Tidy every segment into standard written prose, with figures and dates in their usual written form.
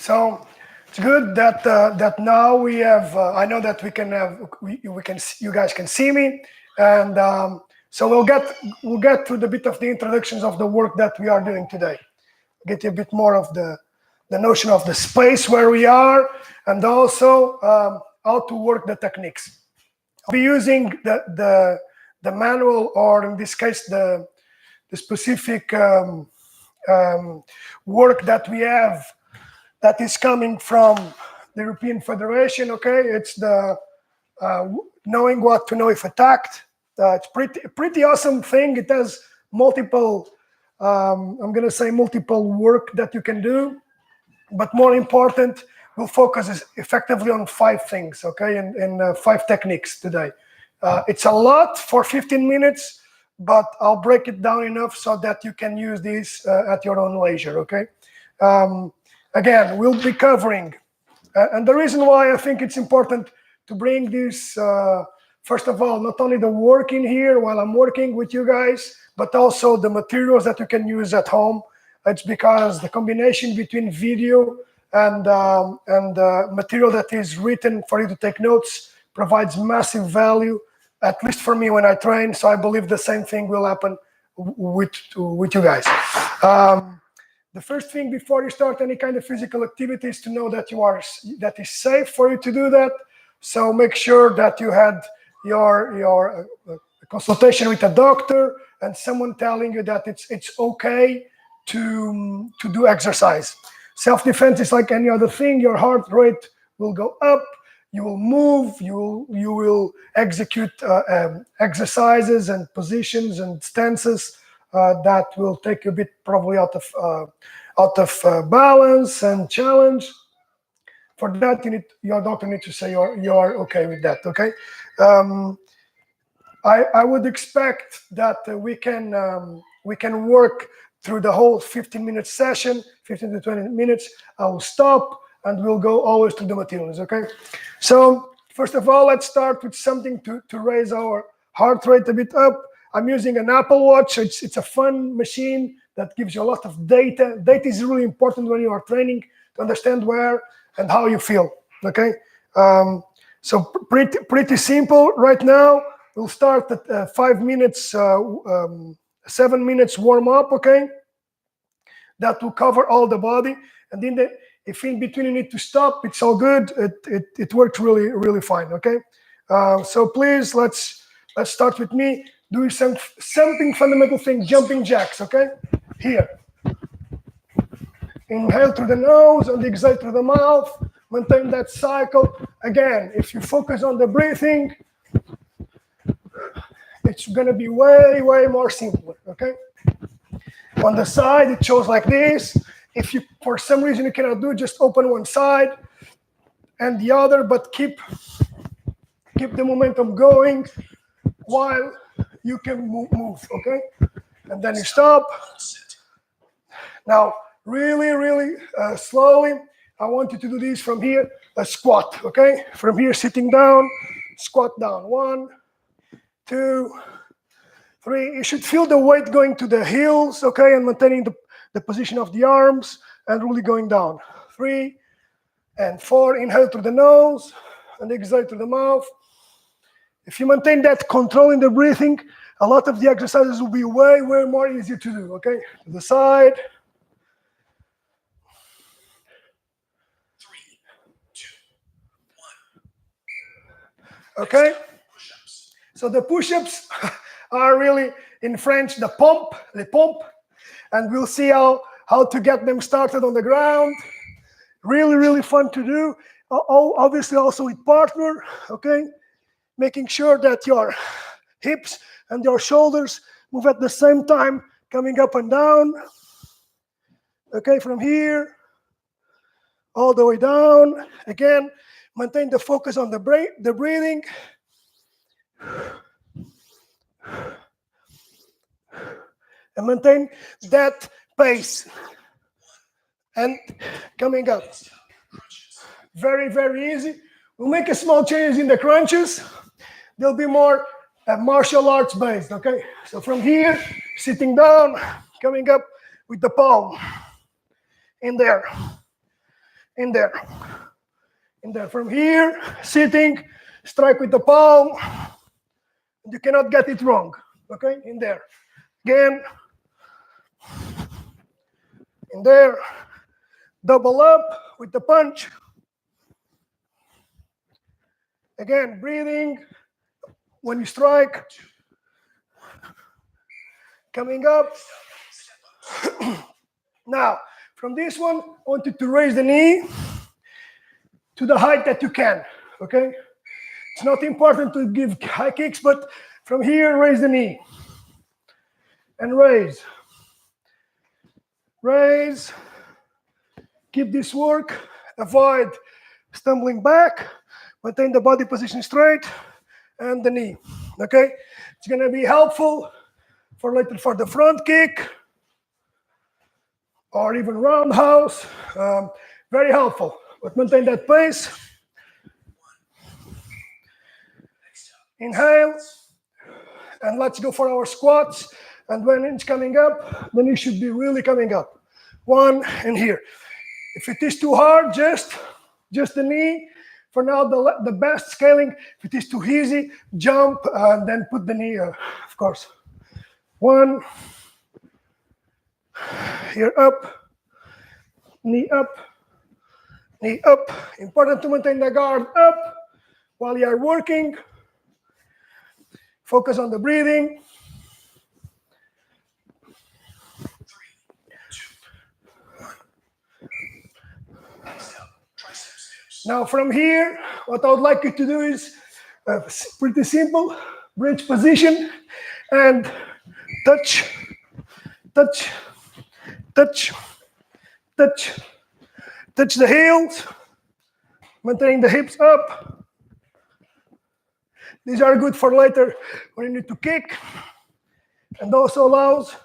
So it's good that that now we have. I know that we can have. We can. You guys can see me, and so we'll get to the bit of the introductions of the work that we are doing today. Get a bit more of the notion of the space where we are, and also how to work the techniques. I'll be using the manual, or in this case the specific work that we have that is coming from the European Federation. Okay, it's the knowing what to know if attacked. It's pretty awesome thing. It has multiple, I'm gonna say multiple work that you can do, but more important, we'll focus effectively on 5 things, okay, and 5 techniques today. It's a lot for 15 minutes, but I'll break it down enough so that you can use this at your own leisure, okay? Again, we'll be covering, and the reason why I think it's important to bring this, first of all, not only the work in here while I'm working with you guys, but also the materials that you can use at home. It's because the combination between video and material that is written for you to take notes provides massive value, at least for me when I train. So I believe the same thing will happen with you guys. The first thing before you start any kind of physical activity is to know that that is safe for you to do that. So make sure that you had your consultation with a doctor and someone telling you that it's okay to do exercise. Self-defense is like any other thing. Your heart rate will go up. You will move. You will execute exercises and positions and stances that will take you a bit probably out of balance and challenge. For that, your doctor needs to say you're okay with that. Okay. I would expect that we can work through the whole 15-minute session, 15 to 20 minutes. I will stop and we'll go always to the materials, okay? So first of all, let's start with something to raise our heart rate a bit up. I'm using an Apple Watch. It's a fun machine that gives you a lot of data. Data is really important when you are training to understand where and how you feel, okay? So pretty simple right now. We'll start at 5 minutes, 7 minutes warm up, okay? That will cover all the body. And then if in between you need to stop, it's all good. It worked really fine, okay? So please, let's start with me doing something fundamental thing, jumping jacks, okay? Here. Inhale through the nose and exhale through the mouth. Maintain that cycle. Again, if you focus on the breathing, it's going to be way more simpler, okay? On the side, it shows like this. If you, for some reason, you cannot do it, just open one side and the other, but keep the momentum going while you can move, okay? And then you stop. Now, really slowly, I want you to do this from here, a squat, okay? From here, sitting down, squat down. 1, 2, 3. You should feel the weight going to the heels, okay, and maintaining the position of the arms and really going down. 3 and 4. Inhale through the nose and exhale through the mouth. If you maintain that control in the breathing, a lot of the exercises will be way more easier to do, okay? To the side. 3, 2, 1. Okay? So the push-ups are really, in French, the pompe, and we'll see how to get them started on the ground. Really fun to do. Obviously also with partner, okay? Making sure that your hips and your shoulders move at the same time, coming up and down. Okay, from here, all the way down. Again, maintain the focus on the breathing. And maintain that pace. And coming up. Very easy. We'll make a small change in the crunches. They'll be more martial arts based, okay? So from here, sitting down, coming up with the palm in there. in there. In there. From here, sitting, strike with the palm. You cannot get it wrong. Okay, in there. Again. In there. Double up with the punch. Again, breathing when you strike. Coming up. Now, from this one, I want you to raise the knee to the height that you can, okay? It's not important to give high kicks, but from here, raise the knee. And raise. Raise. Keep this work. Avoid stumbling back. Maintain the body position straight. And the knee, okay? It's going to be helpful for later for the front kick. Or even roundhouse. Very helpful. But maintain that pace. Inhale. And let's go for our squats. And when it's coming up, the knee should be really coming up. One, and here. If it is too hard, just the knee. For now, the best scaling. If it is too easy, jump and then put the knee, of course. One. Here up. Knee up. Knee up. Important to maintain the guard up while you are working. Focus on the breathing. 3, 2, 1. Now from here, what I would like you to do is pretty simple. Bridge position and touch, touch, touch, touch, touch the heels, maintaining the hips up. These are good for later when you need to kick, and also allows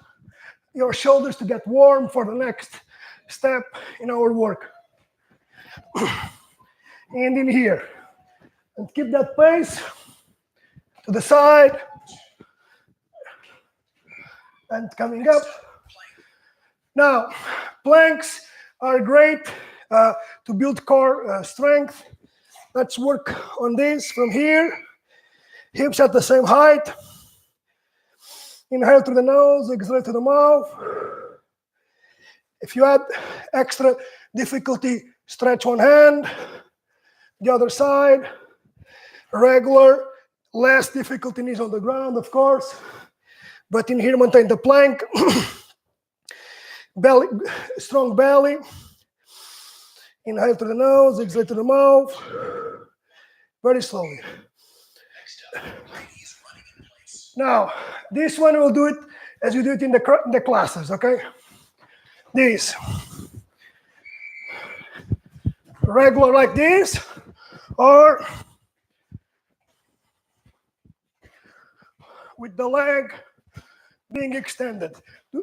your shoulders to get warm for the next step in our work. And in here, and keep that pace to the side, and coming up. Now, planks are great to build core strength. Let's work on this from here. Hips at the same height. Inhale through the nose, exhale through the mouth. If you add extra difficulty, stretch one hand. The other side. Regular, less difficulty knees on the ground, of course. But in here, maintain the plank. Belly, strong belly. Inhale through the nose, exhale through the mouth. Very slowly. Now, this one we'll do it as you do it in the classes, okay? This. Regular like this, or with the leg being extended.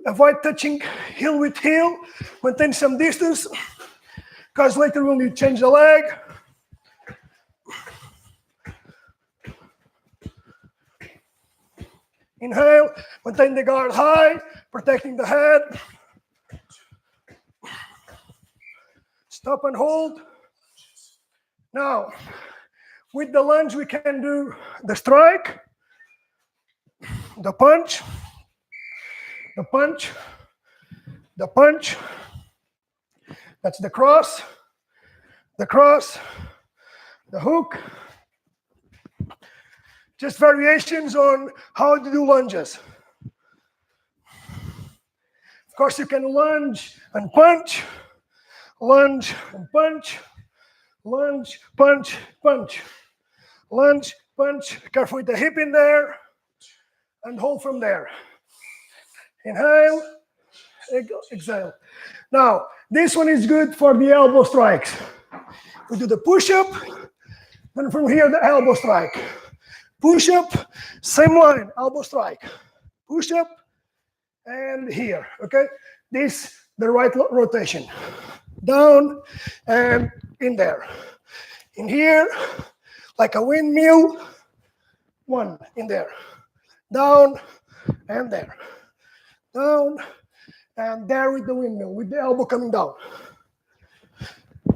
Avoid touching heel with heel. Maintain some distance, because later we'll need to change the leg. Inhale, maintain the guard high, protecting the head. Stop and hold. Now, with the lunge, we can do the strike, the punch, the punch, the punch. That's the cross, the hook. Just variations on how to do lunges. Of course, you can lunge and punch, lunge and punch, lunge, punch, punch, lunge, punch. Careful with the hip in there, and hold from there. Inhale, exhale. Now, this one is good for the elbow strikes. We do the push-up, then from here, the elbow strike. Push-up, same line, elbow strike. Push-up, and here, okay? This, the right rotation. Down, and in there. In here, like a windmill, one, in there. Down, and there. Down, and there with the windmill, with the elbow coming down.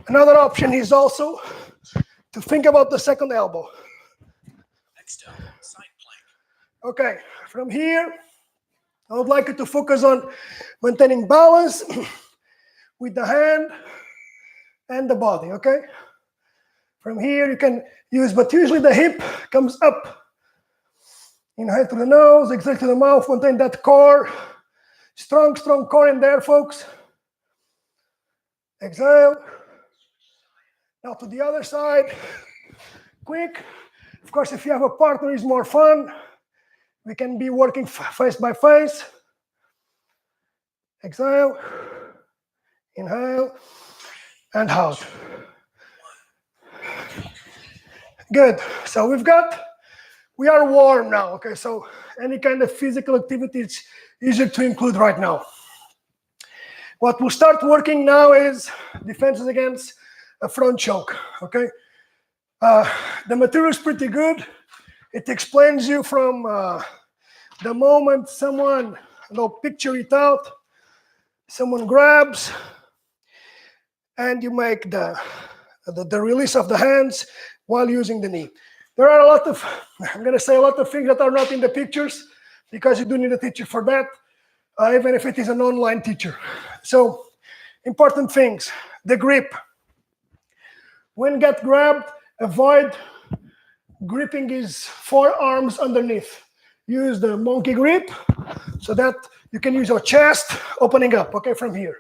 Another option is also to think about the second elbow. Next elbow, side plank. Okay, from here, I would like you to focus on maintaining balance with the hand and the body, okay? From here, you can use, but usually the hip comes up. Inhale through the nose, exhale through the mouth, maintain that core. Strong core in there, folks. Exhale. Now to the other side. Quick. Of course, if you have a partner, it's more fun. We can be working face by face. Exhale. Inhale. And out. Good. So we are warm now, okay? So any kind of physical activity is easier to include right now. What we'll start working now is defenses against a front choke, okay? The material is pretty good. It explains you from the moment someone, picture it out, someone grabs, and you make the release of the hands while using the knee. There are a lot of things that are not in the pictures because you do need a teacher for that, even if it is an online teacher. So, important things. The grip. When get grabbed, avoid gripping his forearms underneath. Use the monkey grip so that you can use your chest opening up, okay, from here,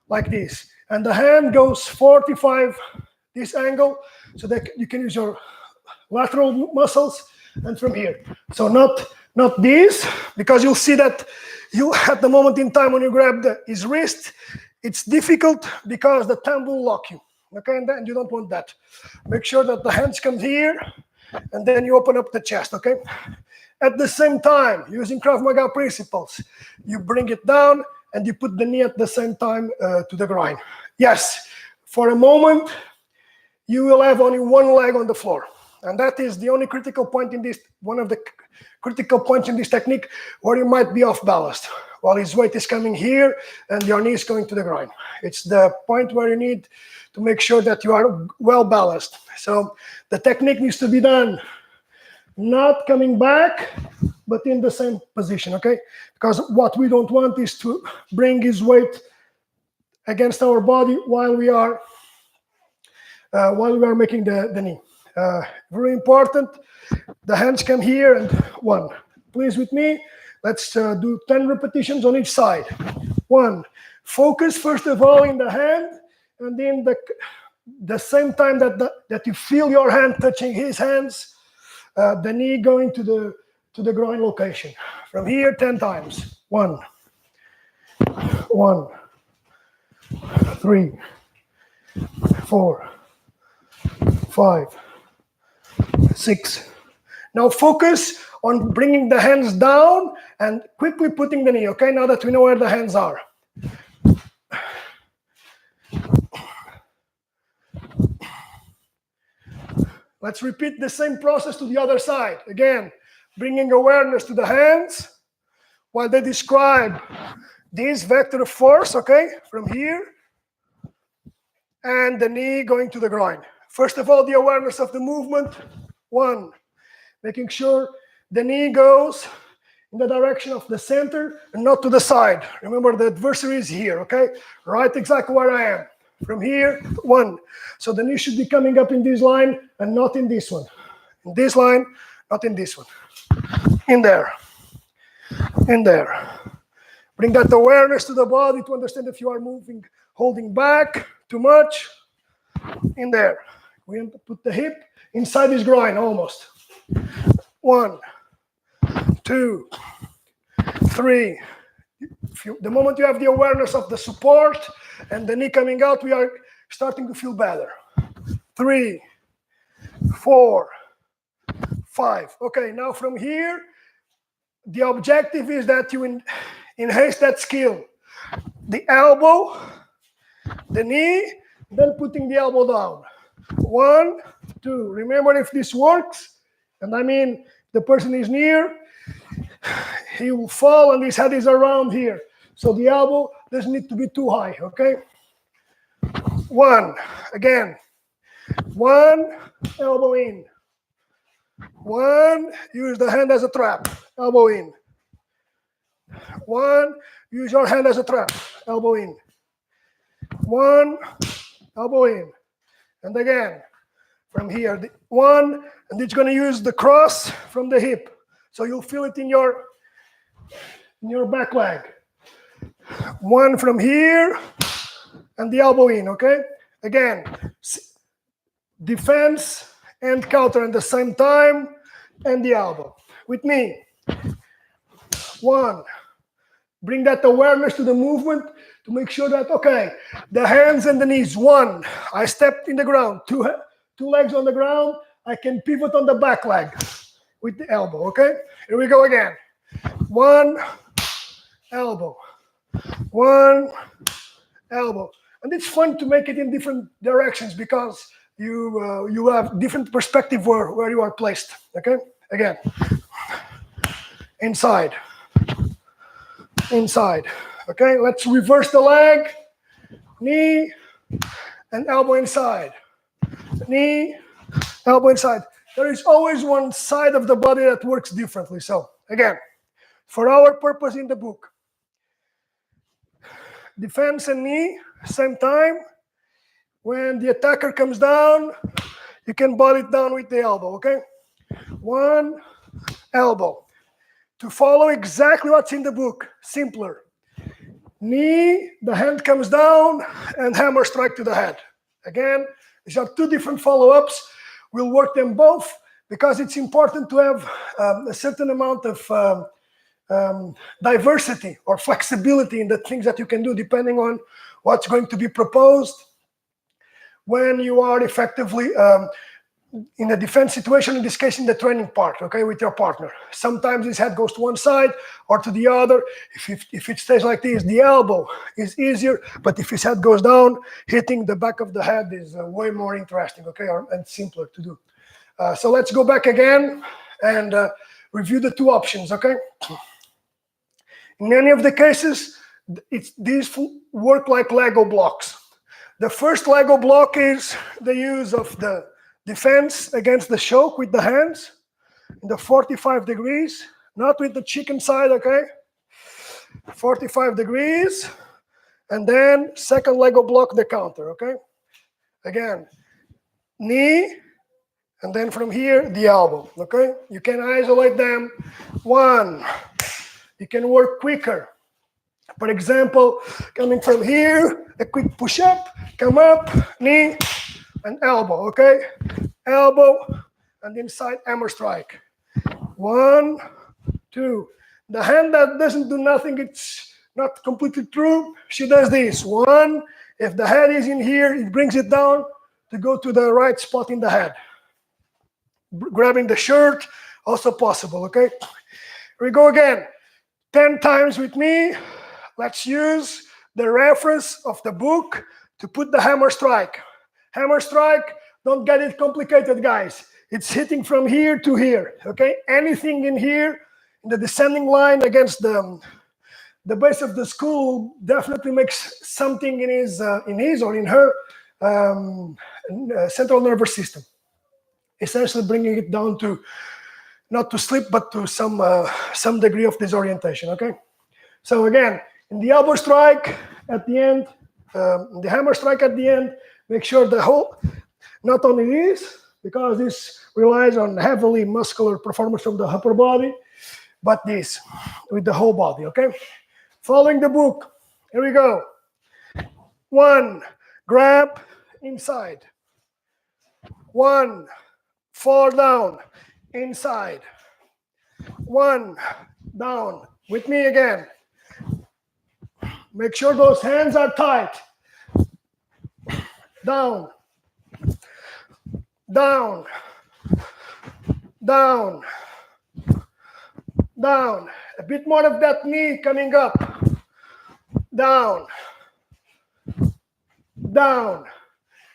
like this. And the hand goes 45, this angle, so that you can use your lateral muscles, and from here. So not this, because you'll see that you, at the moment in time when you grab his wrist, it's difficult because the thumb will lock you, okay, and then you don't want that. Make sure that the hands come here, and then you open up the chest, okay? At the same time, using Krav Maga principles, you bring it down, and you put the knee at the same time to the groin. Yes, for a moment, you will have only one leg on the floor. And that is the only critical point in this, one of the critical points in this technique where you might be off balance while his weight is coming here and your knee is going to the groin. It's the point where you need to make sure that you are well balanced. So the technique needs to be done not coming back, but in the same position, okay? Because what we don't want is to bring his weight against our body while we are making the knee. Very important. The hands come here and 1. Please with me. Let's do 10 repetitions on each side. 1. Focus first of all in the hand, and then the same time that you feel your hand touching his hands, the knee going to the groin location. From here, 10 times. 1, 1, 3, 4, 5, 6. Now focus on bringing the hands down and quickly putting the knee, okay? Now that we know where the hands are. Let's repeat the same process to the other side. Again, bringing awareness to the hands while they describe this vector of force, okay? From here. And the knee going to the groin. First of all, the awareness of the movement. 1, making sure the knee goes in the direction of the center and not to the side. Remember, the adversary is here, okay? Right exactly where I am. From here, 1. So the knee should be coming up in this line and not in this one. In this line, not in this one. In there. In there. Bring that awareness to the body to understand if you are moving, holding back too much. In there. We have to put the hip inside his groin almost. 1, 2, 3. The moment you have the awareness of the support and the knee coming out, we are starting to feel better. 3, 4, 5. Okay, now from here, the objective is that you enhance that skill. The elbow, the knee, then putting the elbow down. 1, 2. Remember, if this works, and I mean the person is near, he will fall and his head is around here. So the elbow doesn't need to be too high, okay? 1. Again. 1, elbow in. 1, use the hand as a trap, elbow in. 1, use your hand as a trap, elbow in. 1, elbow in. And again, from here, 1, and it's going to use the cross from the hip. So you'll feel it in your back leg. 1 from here, and the elbow in, okay? Again, defense and counter at the same time, and the elbow. With me. 1. Bring that awareness to the movement to make sure that, okay, the hands and the knees. 1, I stepped in the ground. 2 legs on the ground. I can pivot on the back leg with the elbow, okay? Here we go again. 1, elbow. 1, elbow. And it's fun to make it in different directions because you have different perspective where you are placed, okay? Again. Inside. Inside. Okay, let's reverse the leg. Knee and elbow inside. Knee, elbow inside. There is always one side of the body that works differently. So, again, for our purpose in the book, defense and knee, same time. When the attacker comes down, you can ball it down with the elbow, okay? 1, elbow. To follow exactly what's in the book, simpler. Knee, the hand comes down, and hammer strike to the head. Again, these are 2 different follow-ups. We'll work them both because it's important to have a certain amount of diversity or flexibility in the things that you can do depending on what's going to be proposed when you are effectively in a defense situation, in this case in the training part, okay, with your partner. Sometimes his head goes to one side or to the other. If it stays like this, the elbow is easier, but if his head goes down, hitting the back of the head is way more interesting, okay, and simpler to do. So let's go back again and review the 2 options, okay? In any of the cases, these work like Lego blocks. The first Lego block is the use of the defense against the choke with the hands in the 45 degrees, not with the chicken side, okay? 45 degrees, and then second Lego block, the counter, okay? Again, knee, and then from here, the elbow, okay? You can isolate them. 1, you can work quicker. For example, coming from here, a quick push-up, come up, knee, and elbow, okay? Elbow, and inside hammer strike. 1, 2. The hand that doesn't do nothing, it's not completely true. She does this. 1, if the head is in here, it brings it down to go to the right spot in the head. Grabbing the shirt, also possible, okay? Here we go again. 10 times with me. Let's use the reference of the book to put the hammer strike. Hammer strike, don't get it complicated, guys. It's hitting from here to here, okay? Anything in here, in the descending line against the base of the skull definitely makes something in his or in her central nervous system. Essentially bringing it down to, not to sleep, but to some degree of disorientation, okay? So again, in the elbow strike at the end, the hammer strike at the end, make sure the whole, not only this, because this relies on heavily muscular performance from the upper body, but this, with the whole body, okay? Following the book, here we go. 1, grab inside. 1, fall down, inside. 1, down. With me again. Make sure those hands are tight. Down. Down. Down. Down. A bit more of that knee coming up. Down. Down.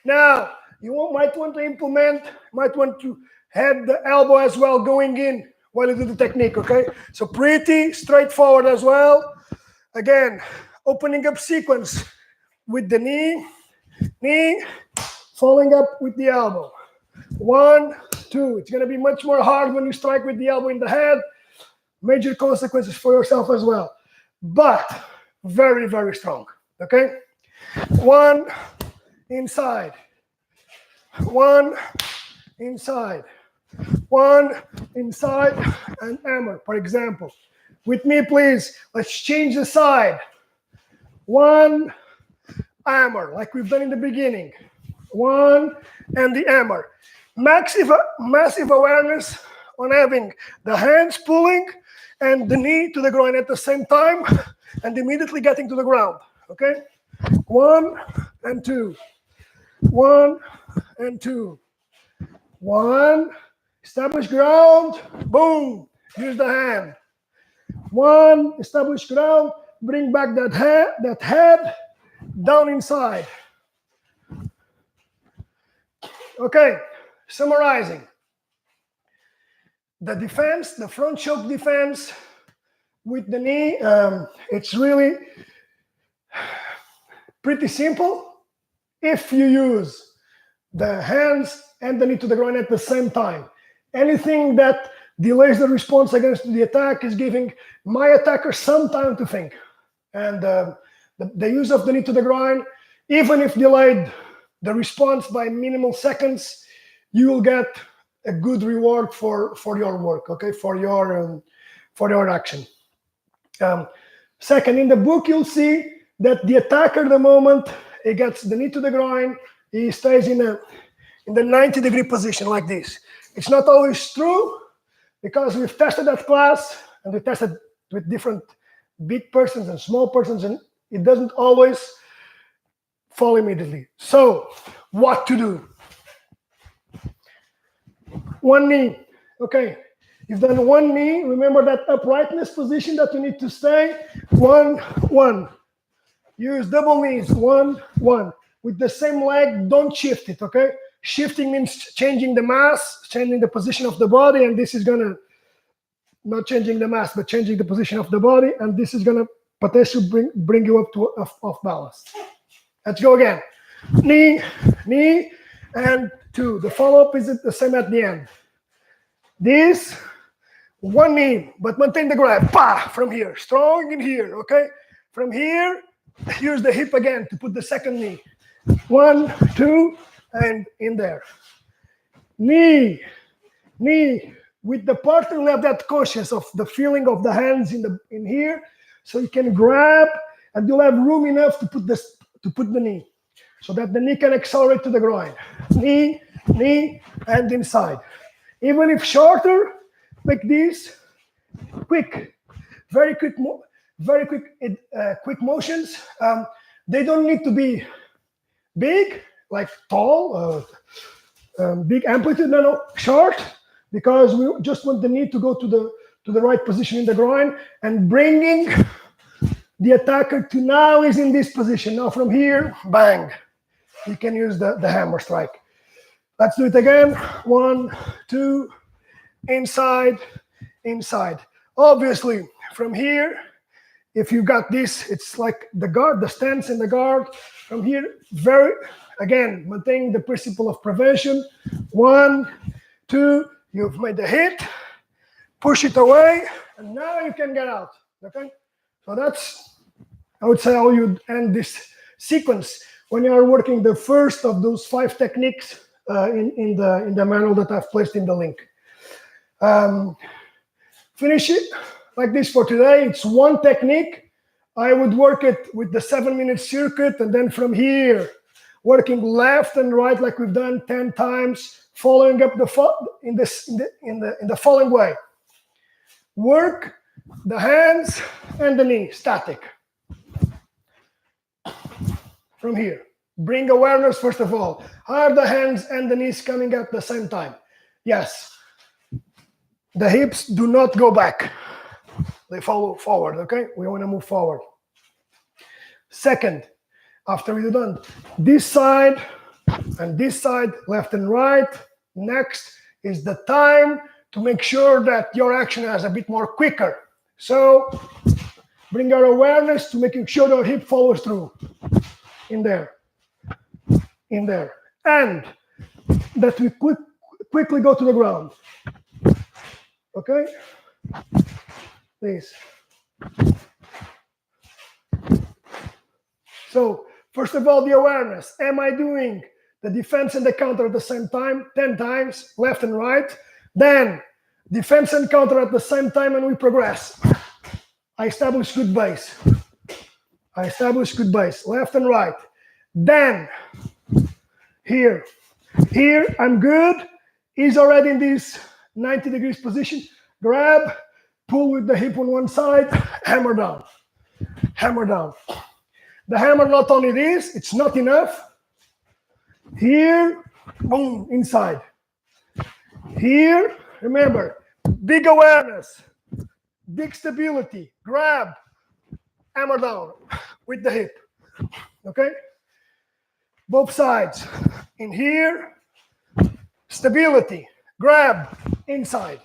Now, you might want to have the elbow as well going in while you do the technique, okay? So pretty straightforward as well. Again, opening up sequence with the knee, Knee, following up with the elbow. 1, 2. It's going to be much more hard when you strike with the elbow in the head. Major consequences for yourself as well. But very, very strong. Okay? 1, inside. 1, inside. 1, inside, and hammer, for example. With me, please. Let's change the side. 1, hammer, like we've done in the beginning. 1, and the hammer. Massive awareness on having the hands pulling and the knee to the groin at the same time and immediately getting to the ground. Okay? 1 and 2. 1 and 2. 1. Establish ground. Boom. Use the hand. 1. Establish ground. Bring back that head down inside. Okay. Summarizing. The defense, the front choke defense with the knee, it's really pretty simple if you use the hands and the knee to the groin at the same time. Anything that delays the response against the attack is giving my attacker some time to think. And the use of the knee to the groin, even if delayed the response by minimal seconds, you will get a good reward for your work, okay, for your action. Second, in the book, you'll see that the attacker, the moment he gets the knee to the groin, he stays in the 90-degree position like this. It's not always true because we've tested that class and we tested with different big persons and small persons, and it doesn't always fall immediately. So, what to do? 1 knee. Okay, you've done 1 knee. Remember that uprightness position that you need to stay. 1, 1. Use double knees. 1, 1. With the same leg, don't shift it, okay? Shifting means changing the mass, changing the position of the body, and this is gonna, not changing the mass, but changing the position of the body, and this is gonna potentially bring you up to off balance. Let's go again. Knee, knee, and 2. The follow-up is the same at the end. This, 1 knee, but maintain the grab. Pa! From here, strong in here, okay? From here, use the hip again to put the second knee. 1, 2, and in there. Knee, knee. With the partner, you have that conscious of the feeling of the hands in here, so you can grab, and you'll have room enough to put the knee, so that the knee can accelerate to the groin. Knee, knee, and inside. Even if shorter, like this, quick, very quick motions. They don't need to be big, like tall, big amplitude. No, short, because we just want the knee to go to the right position in the groin, and bringing the attacker to now is in this position. Now from here, bang, you can use the hammer strike. Let's do it again. 1, 2, inside, inside. Obviously, from here, if you got this, it's like the guard, the stance in the guard. From here, again, maintaining the principle of prevention. 1, 2, you've made the hit, push it away, and now you can get out, okay? So that's, I would say, how you'd end this sequence when you are working the first of those 5 techniques in the manual that I've placed in the link. Finish it like this for today. It's 1 technique. I would work it with the 7-minute circuit, and then from here, working left and right like we've done 10 times, following up in the following way. Work the hands and the knee, static. From here. Bring awareness, first of all. Are the hands and the knees coming at the same time? Yes. The hips do not go back. They follow forward, okay? We want to move forward. Second, after we're done, this side and this side, left and right. Next is the time to make sure that your action is a bit more quicker. So bring our awareness to making sure your hip follows through in there. in there, and that we quickly go to the ground. Okay? Please. So, first of all, the awareness. Am I doing the defense and the counter at the same time, 10 times, left and right? Then, defense and counter at the same time, and we progress. I establish good base. I establish good base, left and right. Then, here, I'm good. He's already in this 90 degrees position. Grab, pull with the hip on one side, hammer down. Hammer down. The hammer, not only this, it's not enough. Here, boom, inside. Here, remember, big awareness, big stability. Grab, hammer down with the hip. Okay? Both sides. In here, stability. Grab, inside.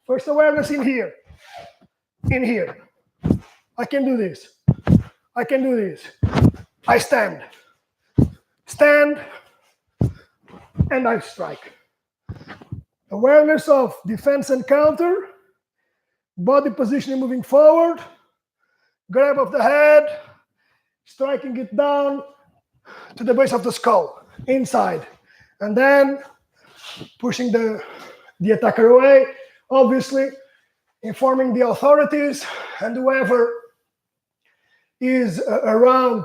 First awareness in here. In here. I can do this. I can do this. I stand. Stand. And I strike. Awareness of defense and counter. Body positioning moving forward. Grab of the head. Striking it down to the base of the skull. Inside. And then pushing the attacker away. Obviously, informing the authorities and whoever is around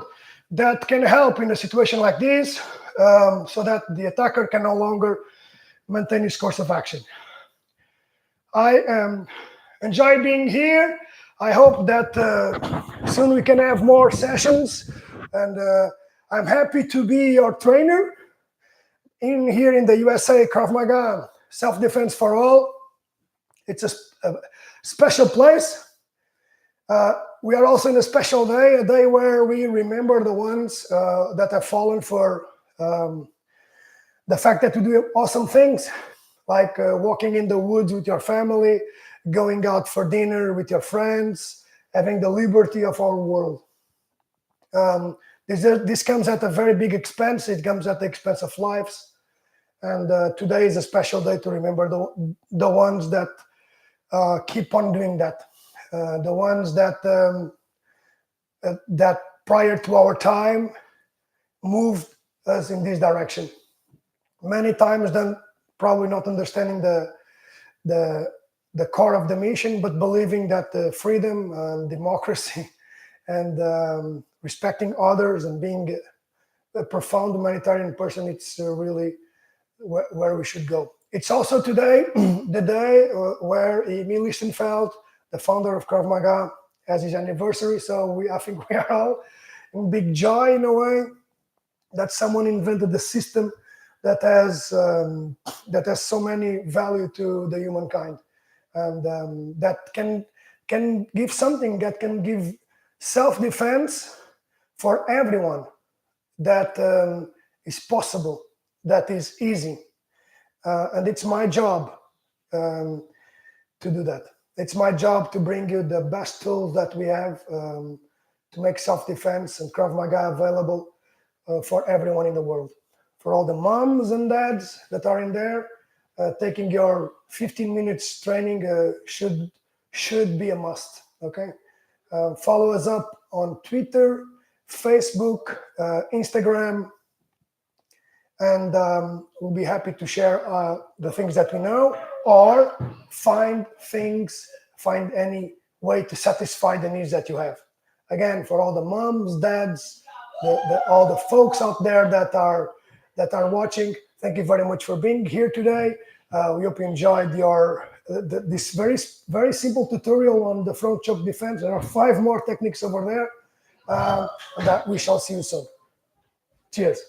that can help in a situation like this, so that the attacker can no longer maintain his course of action. I enjoy being here. I hope that soon we can have more sessions, and I'm happy to be your trainer here in the USA, Krav Maga, self-defense for all. It's a special place. We are also in a special day, a day where we remember the ones that have fallen for the fact that we do awesome things, like walking in the woods with your family, going out for dinner with your friends, having the liberty of our world. This comes at a very big expense. It comes at the expense of lives. And today is a special day to remember the ones that keep on doing that. The ones that prior to our time moved us in this direction. Many times then probably not understanding the core of the mission, but believing that freedom and democracy and respecting others and being a profound humanitarian person, it's really where we should go. It's also today the day where Emil Lichtenfeld, the founder of Krav Maga, has his anniversary. So I think we are all in big joy in a way that someone invented the system that has so many value to the humankind, and that can give something, that can give self-defense for everyone, that is possible, that is easy, and it's my job to do that. It's my job to bring you the best tools that we have to make self-defense and Krav Maga available for everyone in the world. For all the moms and dads that are in there, taking your 15 minutes training should be a must, okay? Follow us up on Twitter, Facebook, Instagram, and we'll be happy to share the things that we know, or find any way to satisfy the needs that you have. Again, for all the moms, dads, all the folks out there that are watching, thank you very much for being here today. We hope you enjoyed this very, very simple tutorial on the front choke defense. There are 5 more techniques over there, and that we shall see you soon. Cheers.